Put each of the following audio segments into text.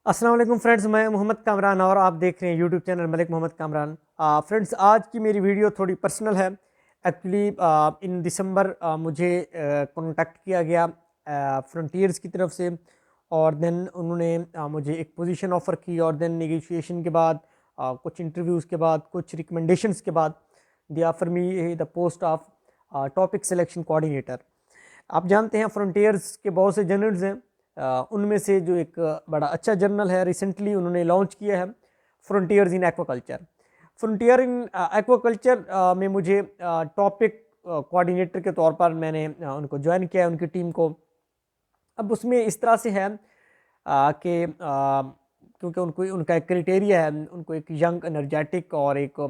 अस्सलाम वालेकुम फ्रेंड्स, मैं मोहम्मद कामरान और आप देख रहे हैं YouTube channel Malik Mohammad Kamran. Friends, आज की मेरी वीडियो थोड़ी पर्सनल है। एक्चुअली इन दिसंबर मुझे कॉन्टैक्ट किया गया फ्रंटियर्स की तरफ से, और देन उन्होंने मुझे एक पोजीशन ऑफ़र की, और देन नेगोशिएशन के बाद कुछ इंटरव्यूज़ के बाद, कुछ रिकमेंडेशंस के बाद दे offer me the post of topic selection coordinator. आप जानते हैं फ्रंटियर्स के बहुत से जर्नल्स हैं। उनमें से जो एक बड़ा अच्छा जर्नल है, रिसेंटली उन्होंने लॉन्च किया है, फ्रंटियर्स इन एक्वाकल्चर। फ्रंटियर इन एक्वाकल्चर में मुझे टॉपिक कोऑर्डिनेटर के तौर पर मैंने उनको ज्वाइन किया है, उनकी टीम को। अब उसमें इस तरह से है कि क्योंकि उनको उनका एक क्राइटेरिया है, उनको एक यंग एनर्जेटिक और एक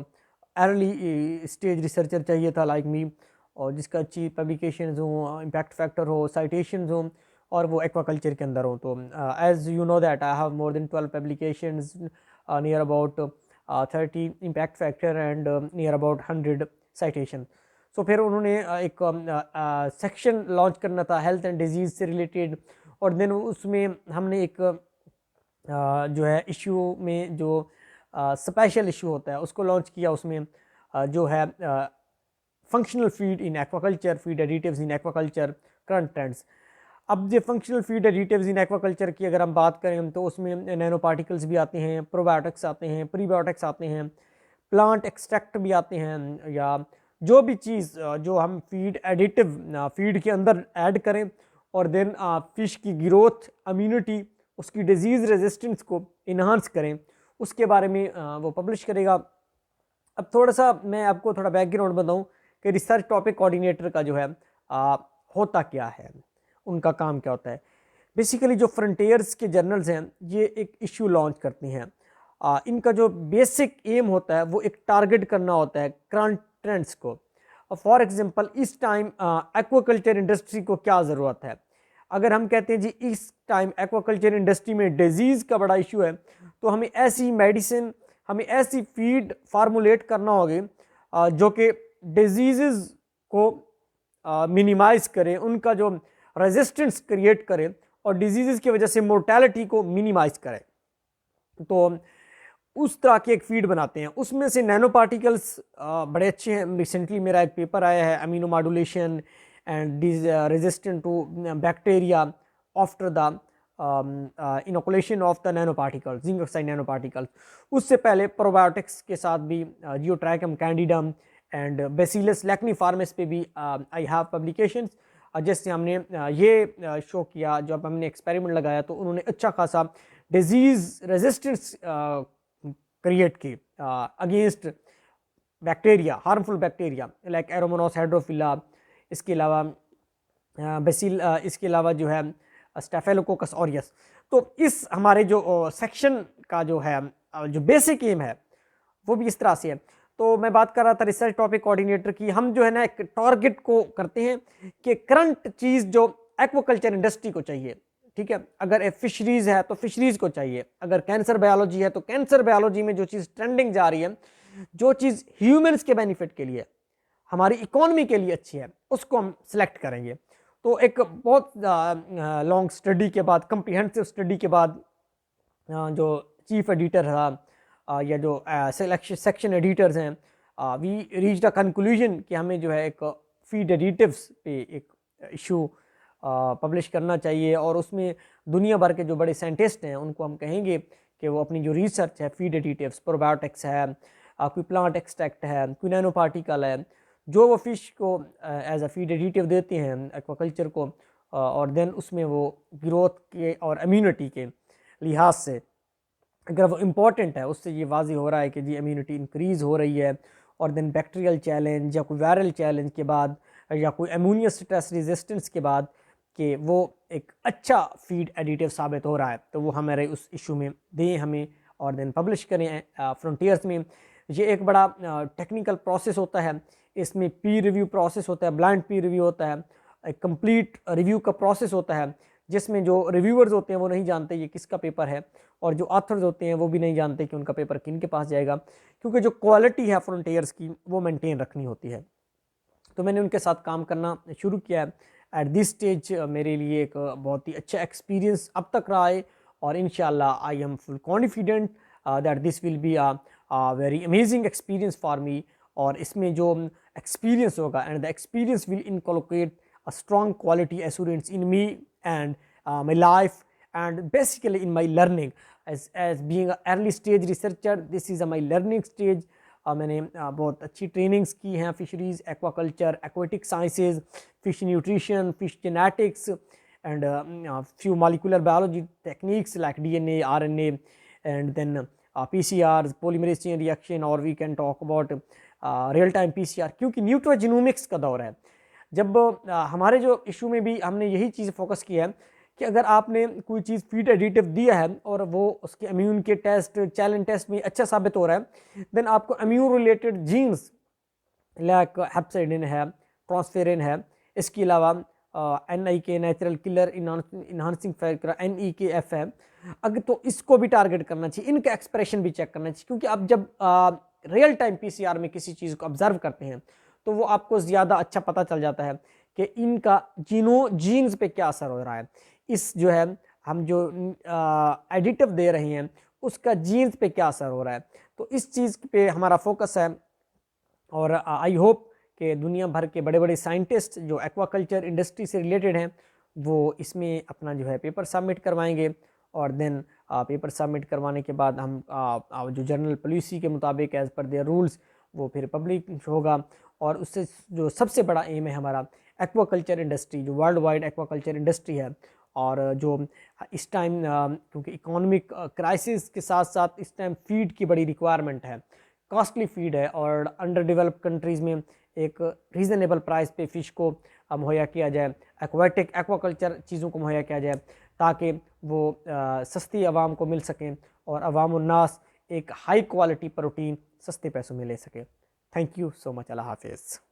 अर्ली स्टेज रिसर्चर चाहिए था लाइक मी, और जिसका अच्छी पब्लिकेशंस हो, इम्पैक्ट फैक्टर हो, साइटेशंस हो, और वो एक्वाकल्चर के अंदर हो। तो as you know that I have more than 12 publications, near about 30 impact factor and near about 100 citation. So फिर उन्होंने एक सेक्शन लॉन्च करना था हेल्थ एंड डिजीज़ से रिलेटेड, और देन उसमें हमने एक जो है इशू में जो स्पेशल इशू होता है उसको लॉन्च किया। उसमें जो है functional feed in aquaculture, feed additives in aquaculture, current trends. अब जो फंक्शनल फीड एडिटिव्स इन एक्वाकल्चर की अगर हम बात करें तो उसमें नैनो पार्टिकल्स भी आते हैं, प्रोबायोटिक्स आते हैं, प्रीबायोटिक्स आते हैं, प्लांट एक्सट्रैक्ट भी आते हैं, या जो भी चीज़ जो हम फीड एडिटिव फीड के अंदर ऐड करें, और देन फिश की ग्रोथ, इम्यूनिटी, उसकी डिजीज़ रेजिस्टेंस को इन्हांस करें, उसके बारे में वो पब्लिश करेगा। अब थोड़ा सा मैं आपको थोड़ा बैकग्राउंड बताऊं कि रिसर्च टॉपिक कोऑर्डिनेटर का जो है होता क्या है, उनका काम क्या होता है। बेसिकली जो फ्रंटियर्स के जर्नल्स हैं ये एक इशू लॉन्च करती हैं। इनका जो बेसिक एम होता है वो एक टारगेट करना होता है करंट ट्रेंड्स को। फॉर एग्जांपल इस टाइम एक्वाकल्चर इंडस्ट्री को क्या ज़रूरत है। अगर हम कहते हैं जी इस टाइम एक्वाकल्चर इंडस्ट्री में डिजीज़ का बड़ा इशू है, तो हमें ऐसी मेडिसिन, हमें ऐसी फीड फार्मुलेट करना होगी जो कि डिजीज़ को मिनिमाइज़ करे, उनका जो रेजिस्टेंस क्रिएट करे, और डिजीज़ की वजह से मोर्टेलिटी को मिनिमाइज़ करे। तो उस तरह की एक फीड बनाते हैं। उसमें से नैनो पार्टिकल्स बड़े अच्छे हैं। रिसेंटली मेरा एक पेपर आया है, amino modulation and resistant to bacteria after the inoculation of the nano particles, zinc oxide nano particles. उससे पहले प्रोबायोटिक्स के साथ भी जियोट्रैकम कैंडिडम एंड बेसिलस लैक्नीफार्मिस पे भी आई हैव पब्लिकेशंस। जैसे हमने ये शो किया, जब हमने एक्सपेरिमेंट लगाया तो उन्होंने अच्छा खासा डिजीज़ रेजिस्टेंस क्रिएट की against bacteria, harmful bacteria like Aeromonas hydrophila, इसके अलावा बेसिल, इसके अलावा जो है स्टेफेलोकोकस ऑरियस। तो इस हमारे जो सेक्शन का जो है जो बेसिक एम है वो भी इस तरह से है। तो मैं बात कर रहा था रिसर्च टॉपिक कोऑर्डिनेटर की। हम जो है ना एक टारगेट को करते हैं कि करंट चीज़ जो एक्वाकल्चर इंडस्ट्री को चाहिए, ठीक है। अगर फिशरीज है तो फिशरीज को चाहिए, अगर कैंसर बायोलॉजी है तो कैंसर बायोलॉजी में जो चीज़ ट्रेंडिंग जा रही है, जो चीज़ ह्यूमंस के बेनिफिट के लिए, हमारी इकोनॉमी के लिए अच्छी है, उसको हम सिलेक्ट करेंगे। तो एक बहुत लॉन्ग स्टडी के बाद, कंप्रीहेंसिव स्टडी के बाद, जो चीफ एडिटर था या जो सेक्शन एडिटर्स हैं, वी रीच द कंक्लूजन कि हमें जो है एक फीड एडिटिव्स पे एक इशू पब्लिश करना चाहिए, और उसमें दुनिया भर के जो बड़े साइंटिस्ट हैं उनको हम कहेंगे कि वो अपनी जो रिसर्च है, फीड एडिटिव्स, प्रोबायोटिक्स है, कोई प्लांट एक्सट्रैक्ट है, कोई नैनो पार्टिकल है, जो वो फिश को एज अ फीड एडिटिव देते हैं एक्वाकल्चर को, और देन उसमें वो ग्रोथ के और इम्यूनिटी के लिहाज से अगर वो इम्पॉर्टेंट है, उससे ये वाज़ी हो रहा है कि जी इम्यूनिटी इंक्रीज़ हो रही है, और देन बैक्टीरियल चैलेंज या कोई वायरल चैलेंज के बाद, या कोई अमोनिया स्ट्रेस रेजिस्टेंस के बाद, कि वो एक अच्छा फीड एडिटिव साबित हो रहा है, तो वो हमारे उस इशू में दें हमें, और देन पब्लिश करें फ्रंटियर्स में। ये एक बड़ा टेक्निकल प्रोसेस होता है, इसमें पीर रिव्यू प्रोसेस होता है, ब्लाइंड पीर रिव्यू होता है, एक कंप्लीट रिव्यू का प्रोसेस होता है, जिसमें जो रिव्यूअर्स होते हैं वो नहीं जानते ये किसका पेपर है, और जो ऑथर्स होते हैं वो भी नहीं जानते कि उनका पेपर किन के पास जाएगा, क्योंकि जो क्वालिटी है फ्रंटियर्स की वो मेंटेन रखनी होती है। तो मैंने उनके साथ काम करना शुरू किया है। एट दिस स्टेज मेरे लिए एक बहुत ही अच्छा एक्सपीरियंस अब तक रहा है, और इंशाल्लाह I am full confident that this will be a very amazing experience for me. और इसमें जो एक्सपीरियंस होगा and the experience will inculcate a strong quality assurance in me and my life and basically in my learning as being an early stage researcher. This is my learning stage. मैंने बहुत अच्छी trainings की हैं fisheries, aquaculture, aquatic sciences, fish nutrition, fish genetics and few molecular biology techniques like DNA, RNA and then PCRs, polymerase chain reaction, or we can talk about real time PCR क्योंकि न्यूट्रोजिनोमिक्स का दौर है। जब हमारे जो issue में भी हमने यही चीज़ फोकस किया है कि अगर आपने कोई चीज़ फीड एडिटिव दिया है और वो उसके इम्यून के टेस्ट, चैलेंज टेस्ट में अच्छा साबित हो रहा है, देन आपको इम्यून रिलेटेड जीन्स लाइक हेप्साइडिन है, ट्रांसफेरिन है, इसके अलावा NIK natural killer enhancing factor NEKF है, अगर तो इसको भी टारगेट करना चाहिए, इनका एक्सप्रेशन भी चेक करना चाहिए क्योंकि आप जब रियल टाइम PCR में किसी चीज़ को ऑब्जर्व करते हैं तो वो आपको ज़्यादा अच्छा पता चल जाता है कि इनका जीन्स पे क्या असर हो रहा है, इस जो है हम जो एडिटिव दे रहे हैं उसका जीन्स पे क्या असर हो रहा है। तो इस चीज़ पे हमारा फोकस है और आई होप कि दुनिया भर के बड़े बड़े साइंटिस्ट जो एक्वाकल्चर इंडस्ट्री से रिलेटेड हैं वो इसमें अपना जो है पेपर सबमिट करवाएंगे और देन पेपर सबमिट करवाने के बाद हम जो जर्नल पॉलिसी के मुताबिक एज़ पर देयर रूल्स वो फिर पब्लिक होगा। और उससे जो सबसे बड़ा एम है हमारा एक्वाकल्चर इंडस्ट्री, जो वर्ल्ड वाइड एक्वाकल्चर इंडस्ट्री है और जो इस टाइम क्योंकि इकोनॉमिक क्राइसिस के साथ साथ इस टाइम फीड की बड़ी रिक्वायरमेंट है, कॉस्टली फीड है और अंडर डेवलप कंट्रीज़ में एक रीज़नेबल प्राइस पे फ़िश को मुहैया किया जाए, एक्वाटिक एक्वाकल्चर चीज़ों को मुहैया किया जाए ताकि वो सस्ती आवाम को मिल सकें और अवाम उन्नास एक हाई क्वालिटी प्रोटीन सस्ते पैसों में ले सकें। Thank you so much. अल्लाह हाफिज़।